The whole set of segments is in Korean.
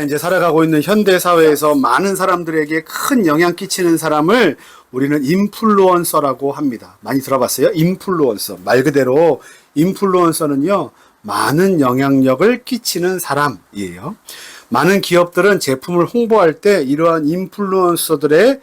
이제 살아가고 있는 현대 사회에서 많은 사람들에게 큰 영향 끼치는 사람을 우리는 인플루언서라고 합니다. 많이 들어봤어요? 인플루언서. 말 그대로 인플루언서는요, 많은 영향력을 끼치는 사람이에요. 많은 기업들은 제품을 홍보할 때 이러한 인플루언서들의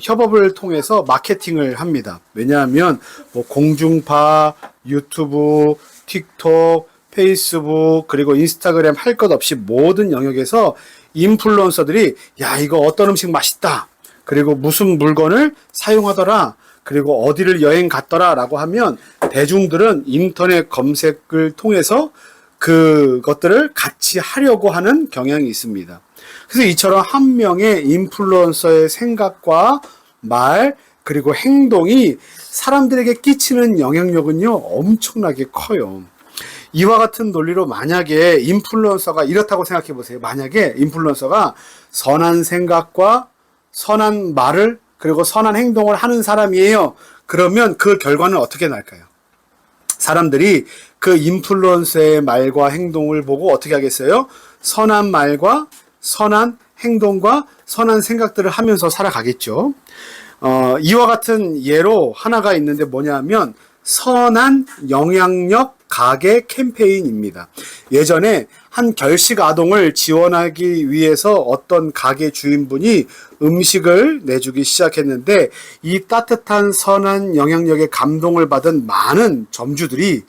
협업을 통해서 마케팅을 합니다. 왜냐하면 뭐 공중파, 유튜브, 틱톡, 페이스북, 그리고 인스타그램 할 것 없이 모든 영역에서 인플루언서들이 야, 이거 어떤 음식 맛있다. 그리고 무슨 물건을 사용하더라. 그리고 어디를 여행 갔더라 라고 하면 대중들은 인터넷 검색을 통해서 그것들을 같이 하려고 하는 경향이 있습니다. 그래서 이처럼 한 명의 인플루언서의 생각과 말, 그리고 행동이 사람들에게 끼치는 영향력은요, 엄청나게 커요. 이와 같은 논리로 만약에 인플루언서가 이렇다고 생각해 보세요. 만약에 인플루언서가 선한 생각과 선한 말을 그리고 선한 행동을 하는 사람이에요. 그러면 그 결과는 어떻게 날까요? 사람들이 그 인플루언서의 말과 행동을 보고 어떻게 하겠어요? 선한 말과 선한 행동과 선한 생각들을 하면서 살아가겠죠. 이와 같은 예로 하나가 있는데 뭐냐면 선한 영향력 가게 캠페인입니다. 예전에 한 결식 아동을 지원하기 위해서 어떤 가게 주인분이 음식을 내주기 시작했는데 이 따뜻한 선한 영향력에 감동을 받은 많은 점주들이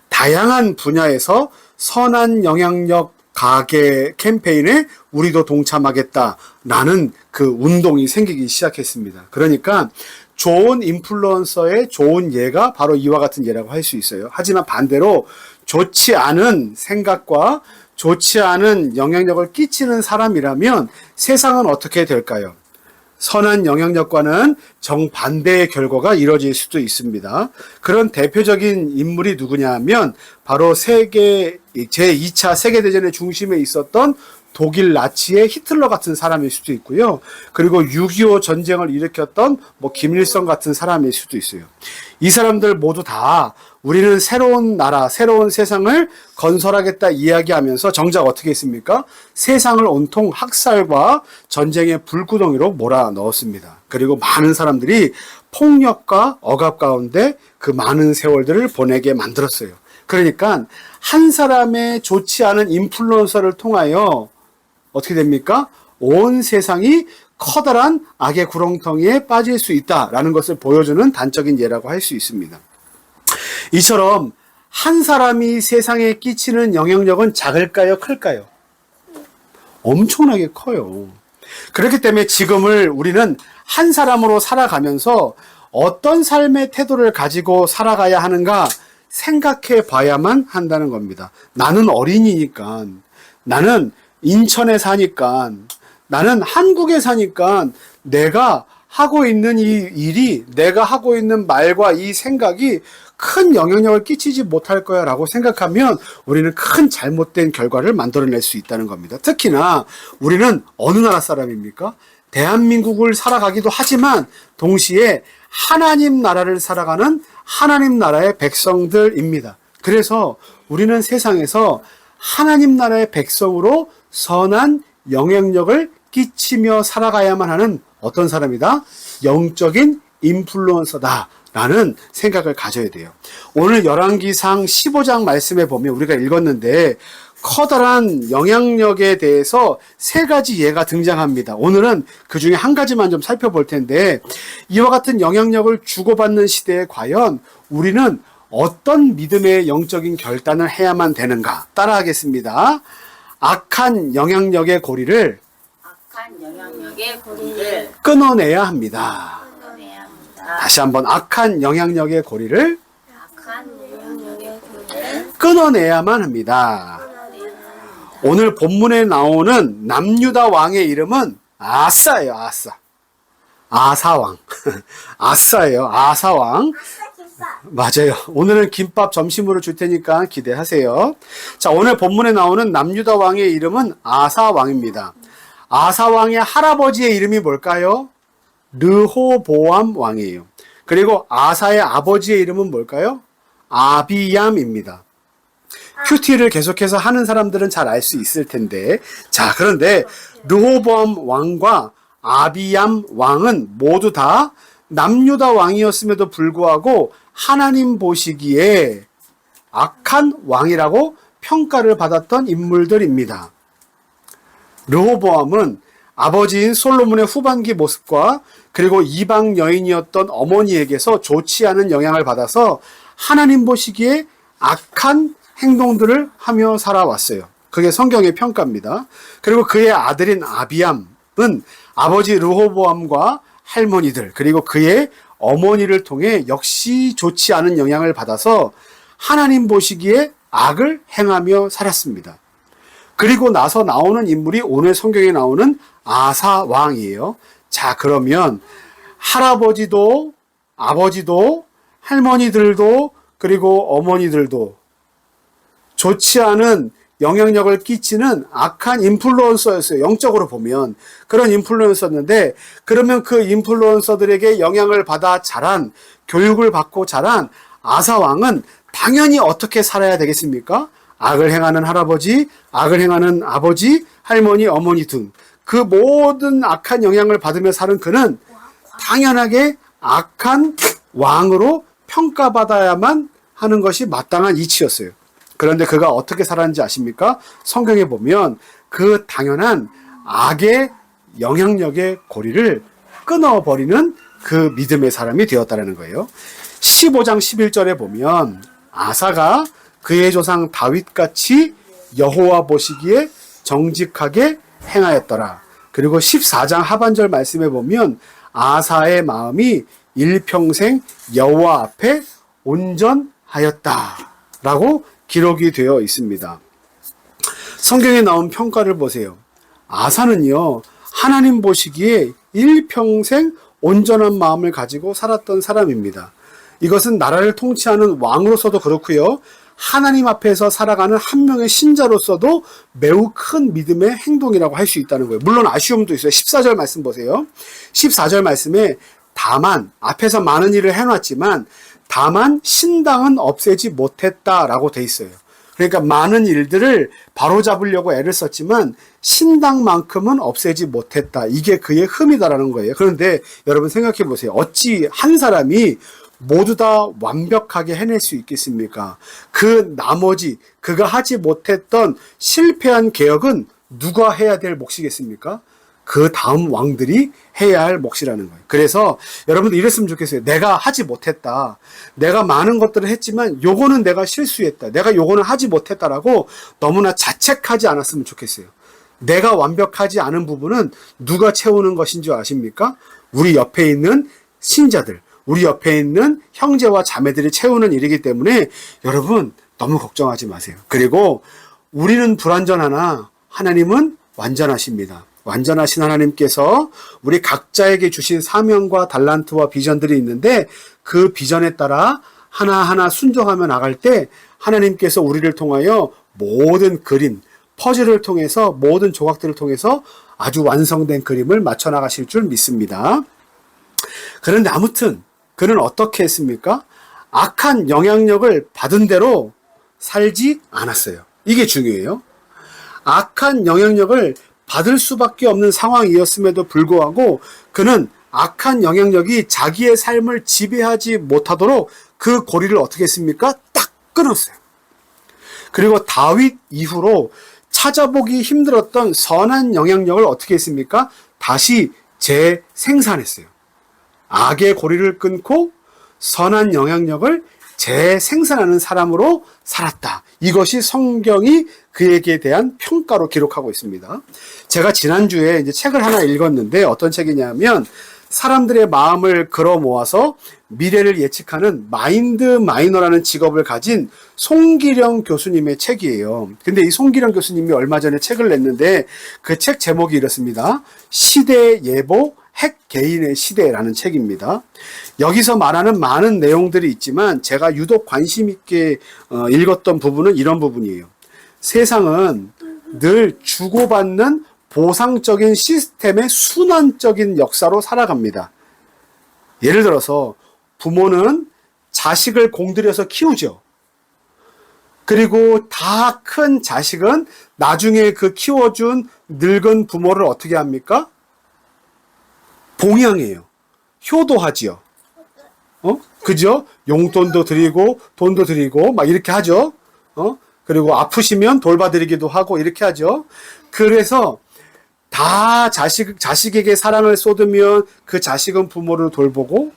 다양한 분야에서 선한 영향력 가게 캠페인에 우리도 동참하겠다라는 그 운동이 생기기 시작했습니다. 그러니까 좋은 인플루언서의 좋은 예가 바로 이와 같은 예라고 할 수 있어요. 하지만 반대로 좋지 않은 생각과 좋지 않은 영향력을 끼치는 사람이라면 세상은 어떻게 될까요? 선한 영향력과는 정반대의 결과가 이뤄질 수도 있습니다. 그런 대표적인 인물이 누구냐 하면 바로 제2차 세계대전의 중심에 있었던 독일 나치의 히틀러 같은 사람일 수도 있고요. 그리고 6.25 전쟁을 일으켰던 김일성 같은 사람일 수도 있어요. 이 사람들 모두 다 우리는 새로운 나라, 새로운 세상을 건설하겠다 이야기하면서 정작 어떻게 했습니까? 세상을 온통 학살과 전쟁의 불구덩이로 몰아넣었습니다. 그리고 많은 사람들이 폭력과 억압 가운데 그 많은 세월들을 보내게 만들었어요. 그러니까 한 사람의 좋지 않은 인플루언서를 통하여 어떻게 됩니까? 온 세상이 커다란 악의 구렁텅이에 빠질 수 있다라는 것을 보여주는 단적인 예라고 할 수 있습니다. 이처럼 한 사람이 세상에 끼치는 영향력은 작을까요? 클까요? 엄청나게 커요. 그렇기 때문에 지금을 우리는 한 사람으로 살아가면서 어떤 삶의 태도를 가지고 살아가야 하는가 생각해 봐야만 한다는 겁니다. 나는 어린이니까, 나는 인천에 사니까, 나는 한국에 사니까 내가 하고 있는 이 일이, 내가 하고 있는 말과 이 생각이 큰 영향력을 끼치지 못할 거야 라고 생각하면 우리는 큰 잘못된 결과를 만들어낼 수 있다는 겁니다. 특히나 우리는 어느 나라 사람입니까? 대한민국을 살아가기도 하지만 동시에 하나님 나라를 살아가는 하나님 나라의 백성들입니다. 그래서 우리는 세상에서 하나님 나라의 백성으로 선한 영향력을 끼치며 살아가야만 하는 어떤 사람이다? 영적인 인플루언서다 라는 생각을 가져야 돼요. 오늘 열왕기상 15장 말씀에 보면 우리가 읽었는데 커다란 영향력에 대해서 세 가지 예가 등장합니다. 오늘은 그 중에 한 가지만 좀 살펴볼 텐데 이와 같은 영향력을 주고받는 시대에 과연 우리는 어떤 믿음의 영적인 결단을 해야만 되는가? 따라하겠습니다. 악한 영향력의 고리를 끊어내야 합니다. 다시 한번 악한 영향력의 고리를 끊어내야만 합니다. 오늘 본문에 나오는 남유다 왕의 이름은 아사예요. 아사왕. 아사예요. 아사왕. 맞아요. 오늘은 김밥 점심으로 줄 테니까 기대하세요. 자, 오늘 본문에 나오는 남유다 왕의 이름은 아사왕입니다. 아사왕의 할아버지의 이름이 뭘까요? 르호보암 왕이에요. 그리고 아사의 아버지의 이름은 뭘까요? 아비얌입니다. 큐티를 계속해서 하는 사람들은 잘 알 수 있을 텐데. 자, 그런데 르호보암 왕과 아비얌 왕은 모두 다 남유다 왕이었음에도 불구하고 하나님 보시기에 악한 왕이라고 평가를 받았던 인물들입니다. 르호보암은 아버지인 솔로몬의 후반기 모습과 그리고 이방 여인이었던 어머니에게서 좋지 않은 영향을 받아서 하나님 보시기에 악한 행동들을 하며 살아왔어요. 그게 성경의 평가입니다. 그리고 그의 아들인 아비암은 아버지 르호보암과 할머니들 그리고 그의 어머니를 통해 역시 좋지 않은 영향을 받아서 하나님 보시기에 악을 행하며 살았습니다. 그리고 나서 나오는 인물이 오늘 성경에 나오는 아사 왕이에요. 자, 그러면 할아버지도 아버지도 할머니들도 그리고 어머니들도 좋지 않은 영향력을 끼치는 악한 인플루언서였어요. 영적으로 보면 그런 인플루언서였는데, 그러면 그 인플루언서들에게 영향을 받아 자란, 교육을 받고 자란 아사 왕은 당연히 어떻게 살아야 되겠습니까? 악을 행하는 할아버지, 악을 행하는 아버지, 할머니, 어머니 등 그 모든 악한 영향을 받으며 사는 그는 당연하게 악한 왕으로 평가받아야만 하는 것이 마땅한 이치였어요. 그런데 그가 어떻게 살았는지 아십니까? 성경에 보면 그 당연한 악의 영향력의 고리를 끊어버리는 그 믿음의 사람이 되었다는 거예요. 15장 11절에 보면 아사가 그의 조상 다윗같이 여호와 보시기에 정직하게 행하였더라. 그리고 14장 하반절 말씀에 보면 아사의 마음이 일평생 여호와 앞에 온전하였다 라고 기록이 되어 있습니다. 성경에 나온 평가를 보세요. 아사는요, 하나님 보시기에 일평생 온전한 마음을 가지고 살았던 사람입니다. 이것은 나라를 통치하는 왕으로서도 그렇고요, 하나님 앞에서 살아가는 한 명의 신자로서도 매우 큰 믿음의 행동이라고 할 수 있다는 거예요. 물론 아쉬움도 있어요. 14절 말씀 보세요. 14절 말씀에 다만, 앞에서 많은 일을 해놨지만 다만 신당은 없애지 못했다라고 돼 있어요. 그러니까 많은 일들을 바로잡으려고 애를 썼지만 신당만큼은 없애지 못했다. 이게 그의 흠이다라는 거예요. 그런데 여러분 생각해 보세요. 어찌 한 사람이 모두 다 완벽하게 해낼 수 있겠습니까? 그 나머지 그가 하지 못했던 실패한 개혁은 누가 해야 될 몫이겠습니까? 그 다음 왕들이 해야 할 몫이라는 거예요. 그래서 여러분들 이랬으면 좋겠어요. 내가 하지 못했다. 내가 많은 것들을 했지만 요거는 내가 실수했다. 내가 요거는 하지 못했다라고 너무나 자책하지 않았으면 좋겠어요. 내가 완벽하지 않은 부분은 누가 채우는 것인 줄 아십니까? 우리 옆에 있는 신자들, 우리 옆에 있는 형제와 자매들이 채우는 일이기 때문에 여러분 너무 걱정하지 마세요. 그리고 우리는 불완전하나 하나님은 완전하십니다. 완전하신 하나님께서 우리 각자에게 주신 사명과 달란트와 비전들이 있는데 그 비전에 따라 하나하나 순종하며 나갈 때 하나님께서 우리를 통하여 모든 그림, 퍼즐을 통해서 모든 조각들을 통해서 아주 완성된 그림을 맞춰 나가실 줄 믿습니다. 그런데 아무튼 그는 어떻게 했습니까? 악한 영향력을 받은 대로 살지 않았어요. 이게 중요해요. 악한 영향력을 받을 수밖에 없는 상황이었음에도 불구하고 그는 악한 영향력이 자기의 삶을 지배하지 못하도록 그 고리를 어떻게 했습니까? 딱 끊었어요. 그리고 다윗 이후로 찾아보기 힘들었던 선한 영향력을 어떻게 했습니까? 다시 재생산했어요. 악의 고리를 끊고 선한 영향력을 재생산하는 사람으로 살았다. 이것이 성경이 그에게 대한 평가로 기록하고 있습니다. 제가 지난주에 이제 책을 하나 읽었는데 어떤 책이냐면 사람들의 마음을 걸어 모아서 미래를 예측하는 마인드 마이너라는 직업을 가진 송기령 교수님의 책이에요. 근데 이 송기령 교수님이 얼마 전에 책을 냈는데 그 책 제목이 이렇습니다. 시대 예보 핵 개인의 시대라는 책입니다. 여기서 말하는 많은 내용들이 있지만 제가 유독 관심 있게 읽었던 부분은 이런 부분이에요. 세상은 늘 주고받는 보상적인 시스템의 순환적인 역사로 살아갑니다. 예를 들어서 부모는 자식을 공들여서 키우죠. 그리고 다 큰 자식은 나중에 그 키워준 늙은 부모를 어떻게 합니까? 봉양해요. 효도하지요. 그죠? 용돈도 드리고 돈도 드리고 막 이렇게 하죠. 그리고 아프시면 돌봐드리기도 하고 이렇게 하죠. 그래서 다 자식에게 사랑을 쏟으면 그 자식은 부모를 돌보고,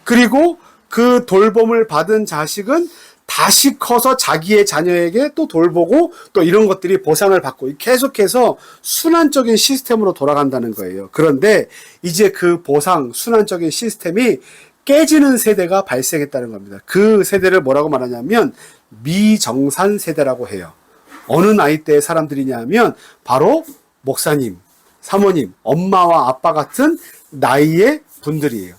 그리고 그 돌봄을 받은 자식은 다시 커서 자기의 자녀에게 또 돌보고 또 이런 것들이 보상을 받고 계속해서 순환적인 시스템으로 돌아간다는 거예요. 그런데 이제 그 보상, 순환적인 시스템이 깨지는 세대가 발생했다는 겁니다. 그 세대를 뭐라고 말하냐면 미정산 세대라고 해요. 어느 나이대의 사람들이냐면 바로 목사님, 사모님, 엄마와 아빠 같은 나이의 분들이에요.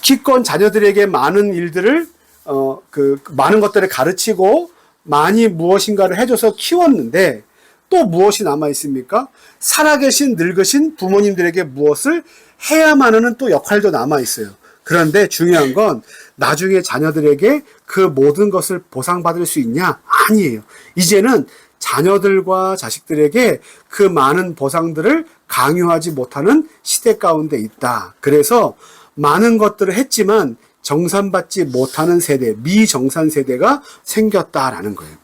기껏 자녀들에게 많은 일들을 많은 것들을 가르치고 많이 무엇인가를 해줘서 키웠는데 또 무엇이 남아 있습니까? 살아계신 늙으신 부모님들에게 무엇을 해야만 하는 또 역할도 남아 있어요. 그런데 중요한 건 나중에 자녀들에게 그 모든 것을 보상받을 수 있냐? 아니에요. 이제는 자녀들과 자식들에게 그 많은 보상들을 강요하지 못하는 시대 가운데 있다. 그래서 많은 것들을 했지만 정산받지 못하는 세대, 미정산 세대가 생겼다라는 거예요.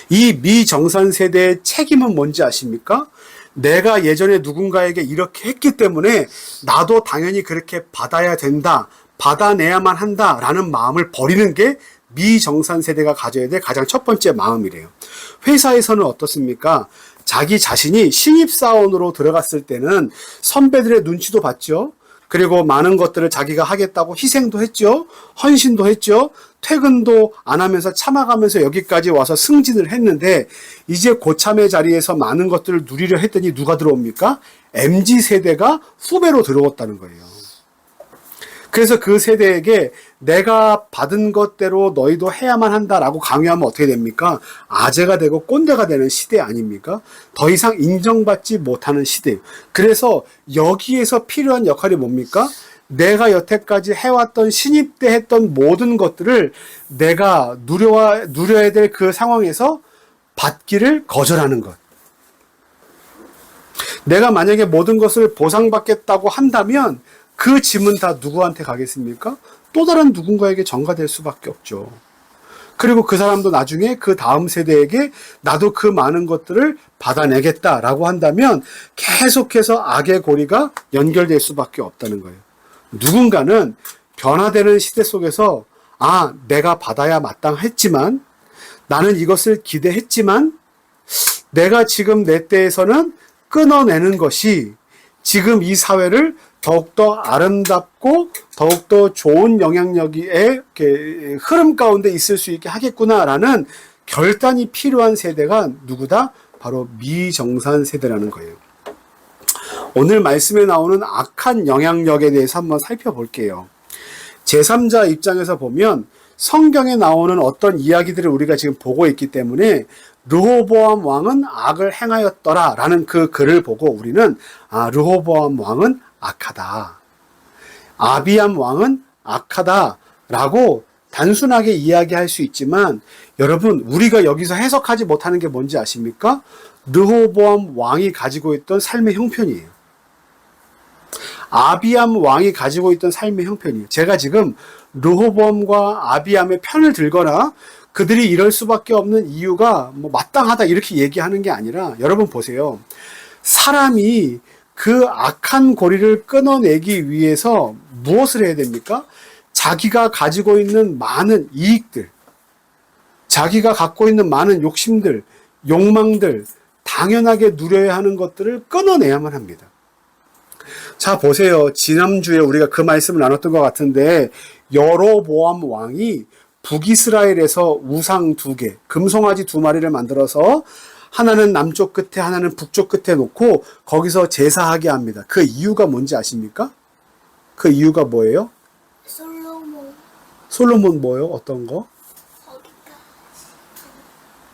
이 미정산 세대의 책임은 뭔지 아십니까? 내가 예전에 누군가에게 이렇게 했기 때문에 나도 당연히 그렇게 받아야 된다, 받아내야만 한다라는 마음을 버리는 게 미정산 세대가 가져야 될 가장 첫 번째 마음이래요. 회사에서는 어떻습니까? 자기 자신이 신입사원으로 들어갔을 때는 선배들의 눈치도 봤죠. 그리고 많은 것들을 자기가 하겠다고 희생도 했죠. 헌신도 했죠. 퇴근도 안 하면서 참아가면서 여기까지 와서 승진을 했는데 이제 고참의 자리에서 많은 것들을 누리려 했더니 누가 들어옵니까? MZ세대가 후배로 들어왔다는 거예요. 그래서 그 세대에게 내가 받은 것대로 너희도 해야만 한다라고 강요하면 어떻게 됩니까? 아재가 되고 꼰대가 되는 시대 아닙니까? 더 이상 인정받지 못하는 시대. 그래서 여기에서 필요한 역할이 뭡니까? 내가 여태까지 해왔던 신입 때 했던 모든 것들을 내가 누려야 될 그 상황에서 받기를 거절하는 것. 내가 만약에 모든 것을 보상받겠다고 한다면 그 짐은 다 누구한테 가겠습니까? 또 다른 누군가에게 전가될 수밖에 없죠. 그리고 그 사람도 나중에 그 다음 세대에게 나도 그 많은 것들을 받아내겠다라고 한다면 계속해서 악의 고리가 연결될 수밖에 없다는 거예요. 누군가는 변화되는 시대 속에서 내가 받아야 마땅했지만 나는 이것을 기대했지만 내가 지금 내 때에서는 끊어내는 것이 지금 이 사회를 더욱더 아름답고 더욱더 좋은 영향력의 흐름 가운데 있을 수 있게 하겠구나라는 결단이 필요한 세대가 누구다? 바로 미정산 세대라는 거예요. 오늘 말씀에 나오는 악한 영향력에 대해서 한번 살펴볼게요. 제3자 입장에서 보면 성경에 나오는 어떤 이야기들을 우리가 지금 보고 있기 때문에 르호보암 왕은 악을 행하였더라 라는 그 글을 보고 우리는 르호보암 왕은 악하다, 아비암 왕은 악하다 라고 단순하게 이야기할 수 있지만 여러분 우리가 여기서 해석하지 못하는 게 뭔지 아십니까? 르호보암 왕이 가지고 있던 삶의 형편이에요. 아비암 왕이 가지고 있던 삶의 형편이에요. 제가 지금 르호보암과 아비암의 편을 들거나 그들이 이럴 수밖에 없는 이유가 마땅하다 이렇게 얘기하는 게 아니라 여러분 보세요. 사람이 그 악한 고리를 끊어내기 위해서 무엇을 해야 됩니까? 자기가 가지고 있는 많은 이익들, 자기가 갖고 있는 많은 욕심들, 욕망들, 당연하게 누려야 하는 것들을 끊어내야만 합니다. 자, 보세요. 지난주에 우리가 그 말씀을 나눴던 것 같은데 여로보암 왕이 북이스라엘에서 우상 2개, 금송아지 2마리를 만들어서 하나는 남쪽 끝에 하나는 북쪽 끝에 놓고 거기서 제사하게 합니다. 그 이유가 뭔지 아십니까? 그 이유가 뭐예요? 솔로몬 뭐예요? 어떤 거?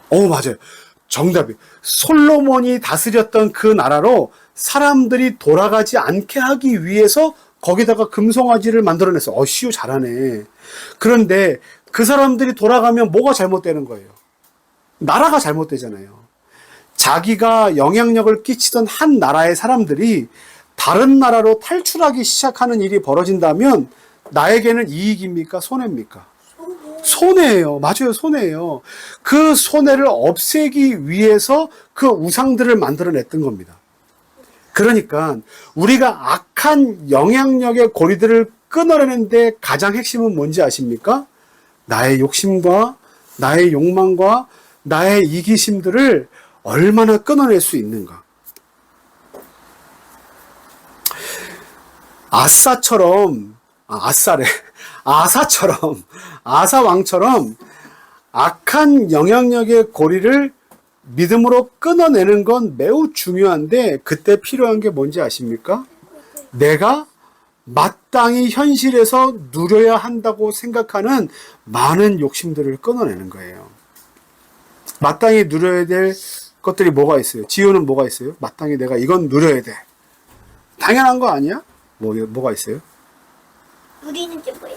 맞아요. 정답이. 솔로몬이 다스렸던 그 나라로 사람들이 돌아가지 않게 하기 위해서 거기다가 금송아지를 만들어냈어. 시오 잘하네. 그런데 그 사람들이 돌아가면 뭐가 잘못되는 거예요? 나라가 잘못되잖아요. 자기가 영향력을 끼치던 한 나라의 사람들이 다른 나라로 탈출하기 시작하는 일이 벌어진다면 나에게는 이익입니까? 손해입니까? 손해예요. 맞아요. 손해예요. 그 손해를 없애기 위해서 그 우상들을 만들어냈던 겁니다. 그러니까 우리가 악한 영향력의 고리들을 끊어내는데 가장 핵심은 뭔지 아십니까? 나의 욕심과 나의 욕망과 나의 이기심들을 얼마나 끊어낼 수 있는가. 아사왕처럼 악한 영향력의 고리를 믿음으로 끊어내는 건 매우 중요한데 그때 필요한 게 뭔지 아십니까? 내가 마땅히 현실에서 누려야 한다고 생각하는 많은 욕심들을 끊어내는 거예요. 마땅히 누려야 될 것들이 뭐가 있어요? 지효는 뭐가 있어요? 마땅히 내가 이건 누려야 돼. 당연한 거 아니야? 뭐가 있어요? 누리는 게 뭐야?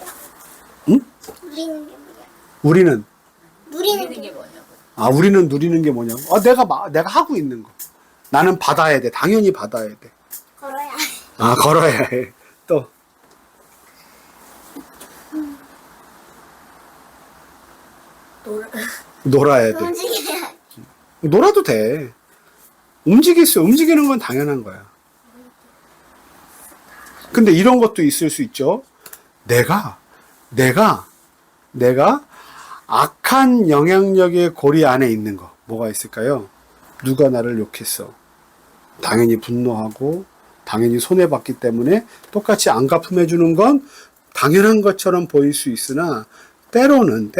응? 누리는 게 뭐야? 우리는 누리는 게 뭐냐고. 우리는 누리는 게 뭐냐고? 내가 하고 있는 거. 나는 받아야 돼. 당연히 받아야 돼. 걸어야. 걸어야 해. 또. 놀아야 돼. 움직여야. 놀아도 돼. 움직이는 건 당연한 거야. 근데 이런 것도 있을 수 있죠. 내가 악한 영향력의 고리 안에 있는 거. 뭐가 있을까요? 누가 나를 욕했어. 당연히 분노하고, 당연히 손해봤기 때문에 똑같이 안 갚음해주는 건 당연한 것처럼 보일 수 있으나, 때로는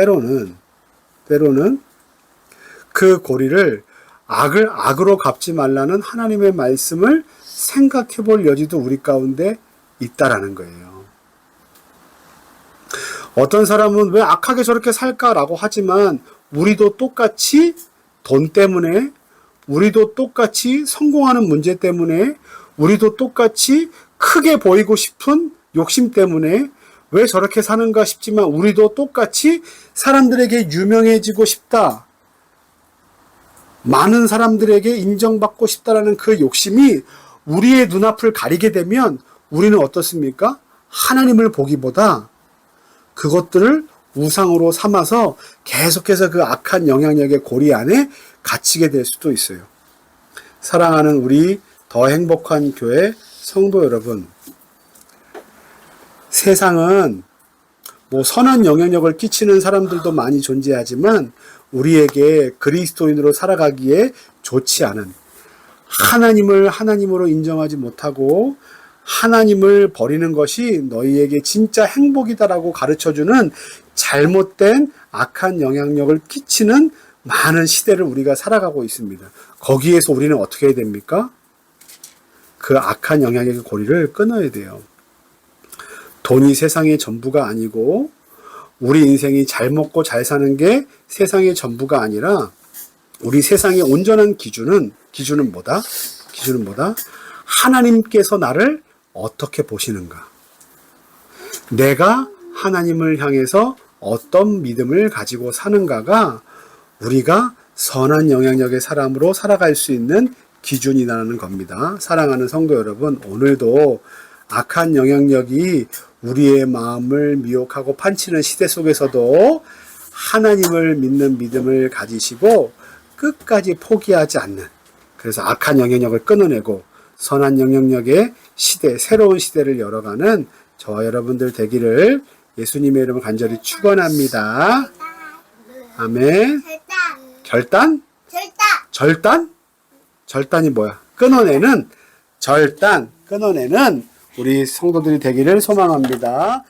그 고리를 악으로 갚지 말라는 하나님의 말씀을 생각해 볼 여지도 우리 가운데 있다라는 거예요. 어떤 사람은 왜 악하게 저렇게 살까라고 하지만 우리도 똑같이 돈 때문에, 우리도 똑같이 성공하는 문제 때문에, 우리도 똑같이 크게 보이고 싶은 욕심 때문에 왜 저렇게 사는가 싶지만 우리도 똑같이 사람들에게 유명해지고 싶다. 많은 사람들에게 인정받고 싶다라는 그 욕심이 우리의 눈앞을 가리게 되면 우리는 어떻습니까? 하나님을 보기보다 그것들을 우상으로 삼아서 계속해서 그 악한 영향력의 고리 안에 갇히게 될 수도 있어요. 사랑하는 우리 더 행복한 교회 성도 여러분, 세상은 선한 영향력을 끼치는 사람들도 많이 존재하지만 우리에게 그리스도인으로 살아가기에 좋지 않은, 하나님을 하나님으로 인정하지 못하고 하나님을 버리는 것이 너희에게 진짜 행복이다라고 가르쳐주는 잘못된 악한 영향력을 끼치는 많은 시대를 우리가 살아가고 있습니다. 거기에서 우리는 어떻게 해야 됩니까? 그 악한 영향력의 고리를 끊어야 돼요. 돈이 세상의 전부가 아니고 우리 인생이 잘 먹고 잘 사는 게 세상의 전부가 아니라 우리 세상의 온전한 기준은 뭐다? 하나님께서 나를 어떻게 보시는가? 내가 하나님을 향해서 어떤 믿음을 가지고 사는가가 우리가 선한 영향력의 사람으로 살아갈 수 있는 기준이라는 겁니다. 사랑하는 성도 여러분, 오늘도 악한 영향력이 우리의 마음을 미혹하고 판치는 시대 속에서도 하나님을 믿는 믿음을 가지시고 끝까지 포기하지 않는, 그래서 악한 영향력을 끊어내고 선한 영향력의 시대, 새로운 시대를 열어가는 저와 여러분들 되기를 예수님의 이름으로 간절히 축원합니다. 아멘. 결단? 절단이 뭐야? 끊어내는 우리 성도들이 되기를 소망합니다.